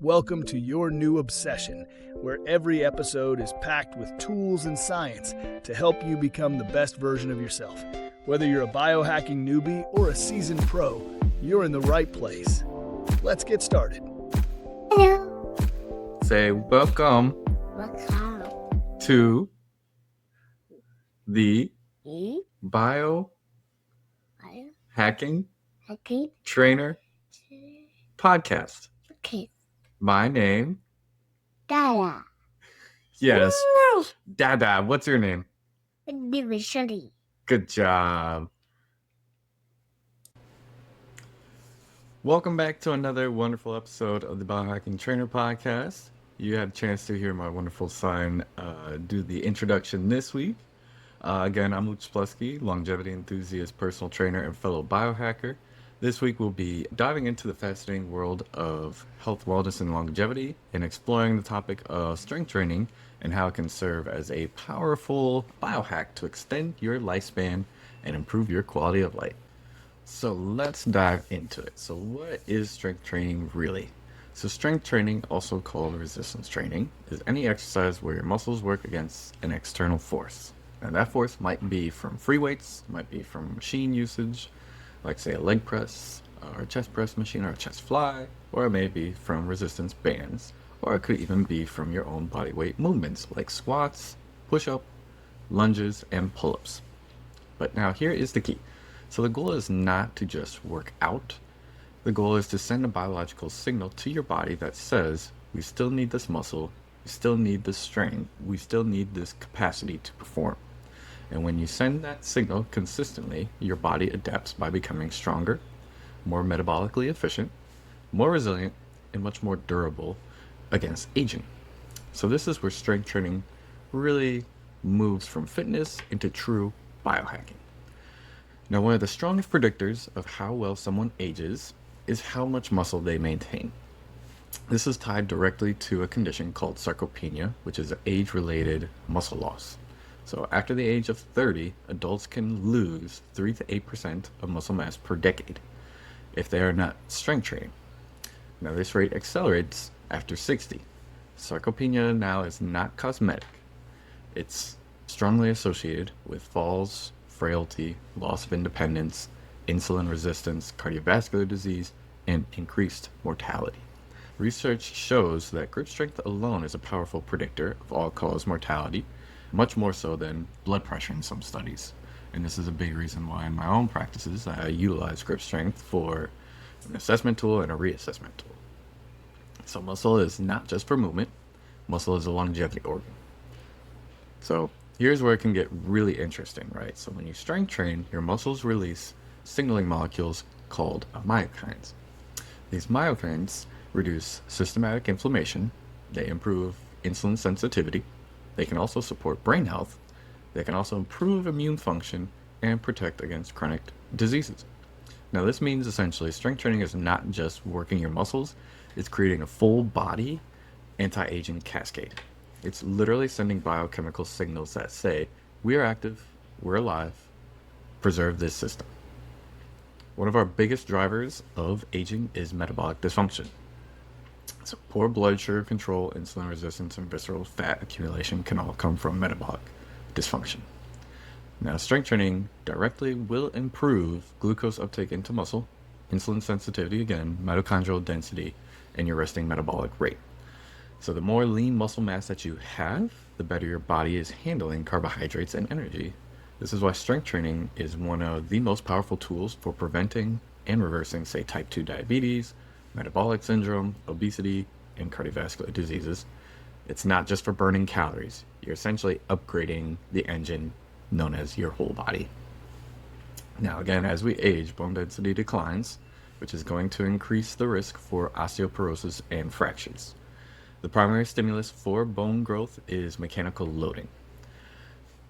Welcome to your new obsession, where every episode is packed with tools and science to help you become the best version of yourself. Whether you're a biohacking newbie or a seasoned pro, you're in the right place. Let's get started. Hello. Say welcome to the Biohacking Trainer Podcast. Okay. My name? Dada. Yes. Dada. What's your name? Individually. Good job. Welcome back to another wonderful episode of the Biohacking Trainer Podcast. You had a chance to hear my wonderful son do the introduction this week. Again, I'm Czaplewski, longevity enthusiast, personal trainer, and fellow biohacker. This week we'll be diving into the fascinating world of health, wellness, and longevity, and exploring the topic of strength training and how it can serve as a powerful biohack to extend your lifespan and improve your quality of life. So let's dive into it. So what is strength training really? So strength training, also called resistance training, is any exercise where your muscles work against an external force. And that force might be from free weights, might be from machine usage, like say a leg press, or a chest press machine, or a chest fly, or it may be from resistance bands, or it could even be from your own body weight movements, like squats, push-up, lunges, and pull-ups. But now here is the key. So the goal is not to just work out. The goal is to send a biological signal to your body that says, we still need this muscle, we still need this strength, we still need this capacity to perform. And when you send that signal consistently, your body adapts by becoming stronger, more metabolically efficient, more resilient, and much more durable against aging. So this is where strength training really moves from fitness into true biohacking. Now, one of the strongest predictors of how well someone ages is how much muscle they maintain. This is tied directly to a condition called sarcopenia, which is age-related muscle loss. So after the age of 30, adults can lose 3 to 8% of muscle mass per decade if they are not strength training. Now this rate accelerates after 60. Sarcopenia now is not cosmetic. It's strongly associated with falls, frailty, loss of independence, insulin resistance, cardiovascular disease, and increased mortality. Research shows that grip strength alone is a powerful predictor of all-cause mortality, much more so than blood pressure in some studies. And this is a big reason why in my own practices I utilize grip strength for an assessment tool and a reassessment tool. So muscle is not just for movement, muscle is a longevity organ. So here's where it can get really interesting, right? So when you strength train, your muscles release signaling molecules called myokines. These myokines reduce systematic inflammation, they improve insulin sensitivity, they can also support brain health, they can also improve immune function, and protect against chronic diseases. Now this means essentially strength training is not just working your muscles, it's creating a full body anti-aging cascade. It's literally sending biochemical signals that say, we are active, we're alive, preserve this system. One of our biggest drivers of aging is metabolic dysfunction. So poor blood sugar control, insulin resistance, and visceral fat accumulation can all come from metabolic dysfunction. Now, strength training directly will improve glucose uptake into muscle, insulin sensitivity again, mitochondrial density, and your resting metabolic rate. So the more lean muscle mass that you have, the better your body is handling carbohydrates and energy. This is why strength training is one of the most powerful tools for preventing and reversing, say, type 2 diabetes, metabolic syndrome, obesity, and cardiovascular diseases. It's not just for burning calories. You're essentially upgrading the engine known as your whole body. Now, again, as we age, bone density declines, which is going to increase the risk for osteoporosis and fractures. The primary stimulus for bone growth is mechanical loading.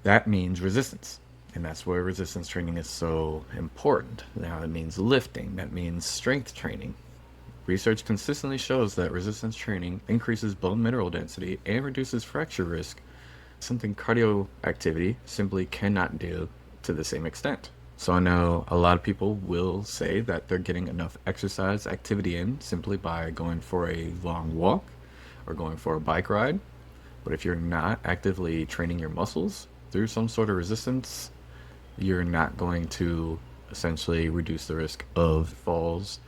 That means resistance. And that's where resistance training is so important. Now, it means lifting. That means strength training. Research consistently shows that resistance training increases bone mineral density and reduces fracture risk, something cardio activity simply cannot do to the same extent. So I know a lot of people will say that they're getting enough exercise activity in simply by going for a long walk or going for a bike ride. But if you're not actively training your muscles through some sort of resistance, you're not going to essentially reduce the risk of falls.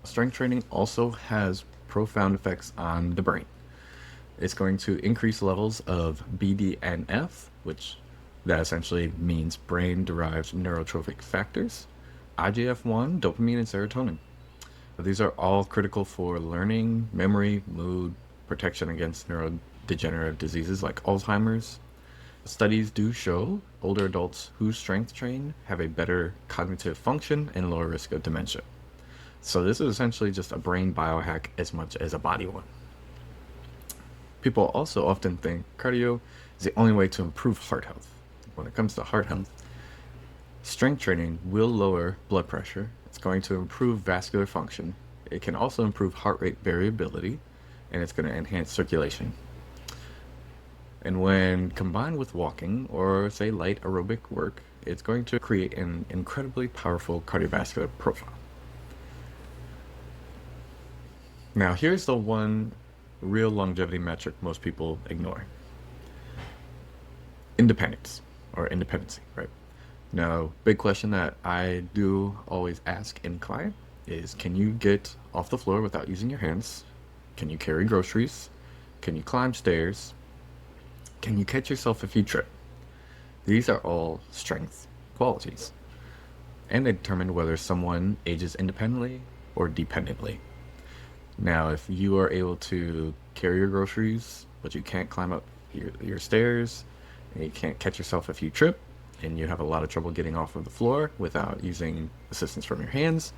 Strength training also has profound effects on the brain. It's going to increase levels of BDNF, which that essentially means brain-derived neurotrophic factors, IGF-1, dopamine, and serotonin. These are all critical for learning, memory, mood, protection against neurodegenerative diseases like Alzheimer's. Studies do show older adults who strength train have a better cognitive function and lower risk of dementia. So this is essentially just a brain biohack as much as a body one. People also often think cardio is the only way to improve heart health. When it comes to heart health, strength training will lower blood pressure. It's going to improve vascular function. It can also improve heart rate variability, and it's going to enhance circulation. And when combined with walking or, say, light aerobic work, it's going to create an incredibly powerful cardiovascular profile. Now, here's the one real longevity metric most people ignore. Independence, or independency, right? Now, big question that I do always ask in client is, can you get off the floor without using your hands? Can you carry groceries? Can you climb stairs? Can you catch yourself if you trip? These are all strength qualities, and they determine whether someone ages independently or dependently. Now, if you are able to carry your groceries, but you can't climb up your stairs, and you can't catch yourself if you trip, and you have a lot of trouble getting off of the floor without using assistance from your hands,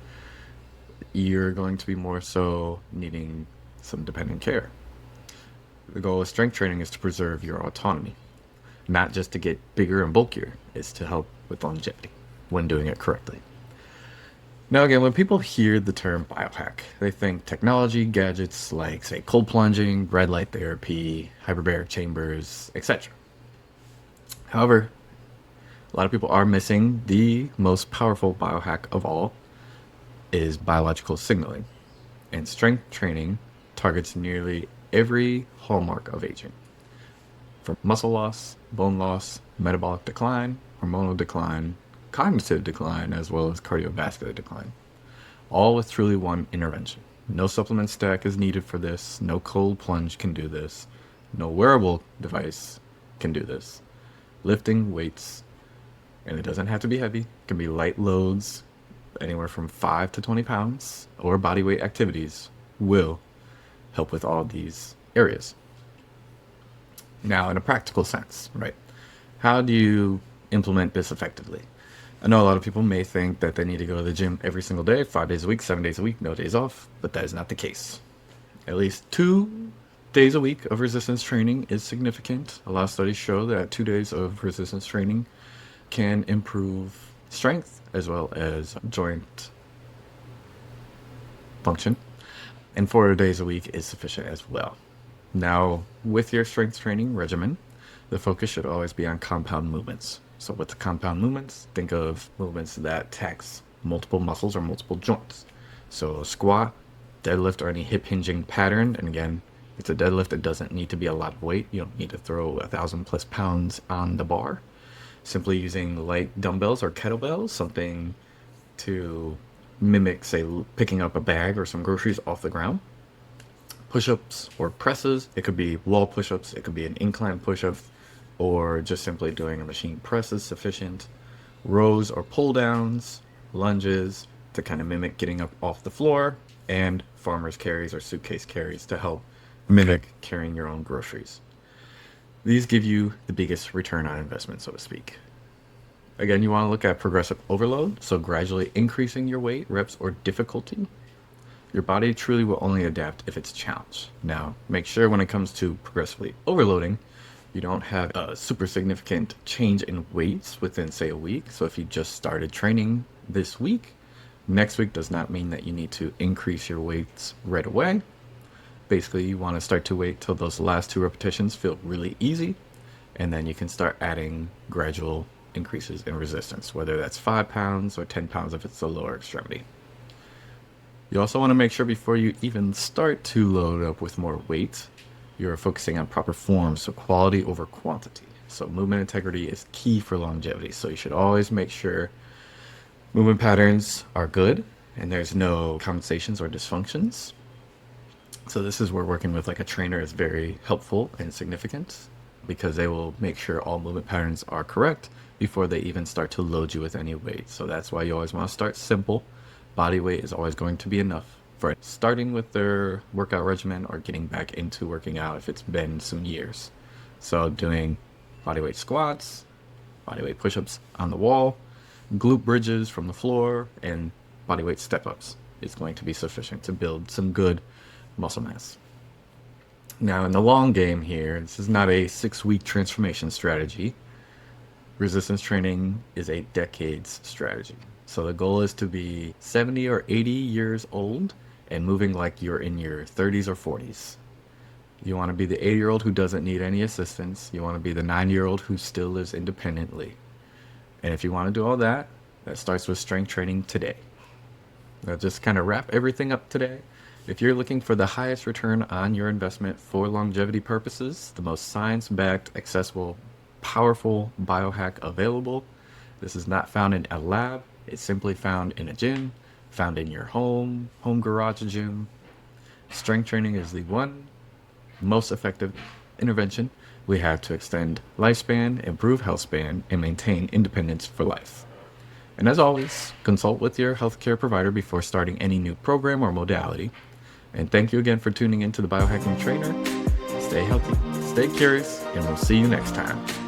you're going to be more so needing some dependent care. The goal of strength training is to preserve your autonomy, not just to get bigger and bulkier. It's to help with longevity when doing it correctly. Now again, when people hear the term biohack, they think technology, gadgets like, say, cold plunging, red light therapy, hyperbaric chambers, etc. However, a lot of people are missing the most powerful biohack of all, is biological signaling. And strength training targets nearly every hallmark of aging, from muscle loss, bone loss, metabolic decline, hormonal decline, cognitive decline, as well as cardiovascular decline, all with truly one intervention. No supplement stack is needed for this. No cold plunge can do this. No wearable device can do this. Lifting weights, and it doesn't have to be heavy. It can be light loads, anywhere from 5 to 20 pounds, or body weight activities will help with all these areas. Now, in a practical sense, right? How do you implement this effectively? I know a lot of people may think that they need to go to the gym every single day, 5 days a week, 7 days a week, no days off, but that is not the case. At least 2 days a week of resistance training is significant. A lot of studies show that 2 days of resistance training can improve strength as well as joint function. And 4 days a week is sufficient as well. Now, with your strength training regimen, the focus should always be on compound movements. So with the compound movements, think of movements that tax multiple muscles or multiple joints. So a squat, deadlift, or any hip hinging pattern. And again, it's a deadlift. It doesn't need to be a lot of weight. You don't need to throw 1,000+ pounds on the bar. Simply using light dumbbells or kettlebells, something to mimic, say, picking up a bag or some groceries off the ground. Push-ups or presses. It could be wall push-ups. It could be an incline push-up, or just simply doing a machine press is sufficient. Rows or pull-downs, lunges to kind of mimic getting up off the floor, and farmer's carries or suitcase carries to help mimic carrying your own groceries. These give you the biggest return on investment, so to speak. Again, you want to look at progressive overload, so gradually increasing your weight, reps, or difficulty. Your body truly will only adapt if it's challenged. Now, make sure when it comes to progressively overloading, you don't have a super significant change in weights within, say, a week. So if you just started training this week, next week does not mean that you need to increase your weights right away. Basically, you want to start to wait till those last 2 repetitions feel really easy, and then you can start adding gradual increases in resistance, whether that's 5 pounds or 10 pounds if it's the lower extremity. You also want to make sure before you even start to load up with more weight, you're focusing on proper form, so quality over quantity. So movement integrity is key for longevity. So you should always make sure movement patterns are good and there's no compensations or dysfunctions. So this is where working with like a trainer is very helpful and significant, because they will make sure all movement patterns are correct before they even start to load you with any weight. So that's why you always want to start simple. Body weight is always going to be enough for starting with their workout regimen or getting back into working out if it's been some years. So doing bodyweight squats, bodyweight push-ups on the wall, glute bridges from the floor, and bodyweight step-ups is going to be sufficient to build some good muscle mass. Now in the long game here, this is not a 6-week transformation strategy. Resistance training is a decades strategy. So the goal is to be 70 or 80 years old and moving like you're in your 30s or 40s. You want to be the 80-year-old who doesn't need any assistance. You want to be the 90-year-old who still lives independently. And if you want to do all that, that starts with strength training today. Now just kind of wrap everything up today. If you're looking for the highest return on your investment for longevity purposes, the most science-backed, accessible, powerful biohack available, this is not found in a lab. It's simply found in a gym, found in your home garage gym. Strength training is the one most effective intervention we have to extend lifespan, improve health span, and maintain independence for life. And as always, consult with your healthcare provider before starting any new program or modality. And thank you again for tuning into the Biohacking Trainer. Stay healthy, stay curious, and we'll see you next time.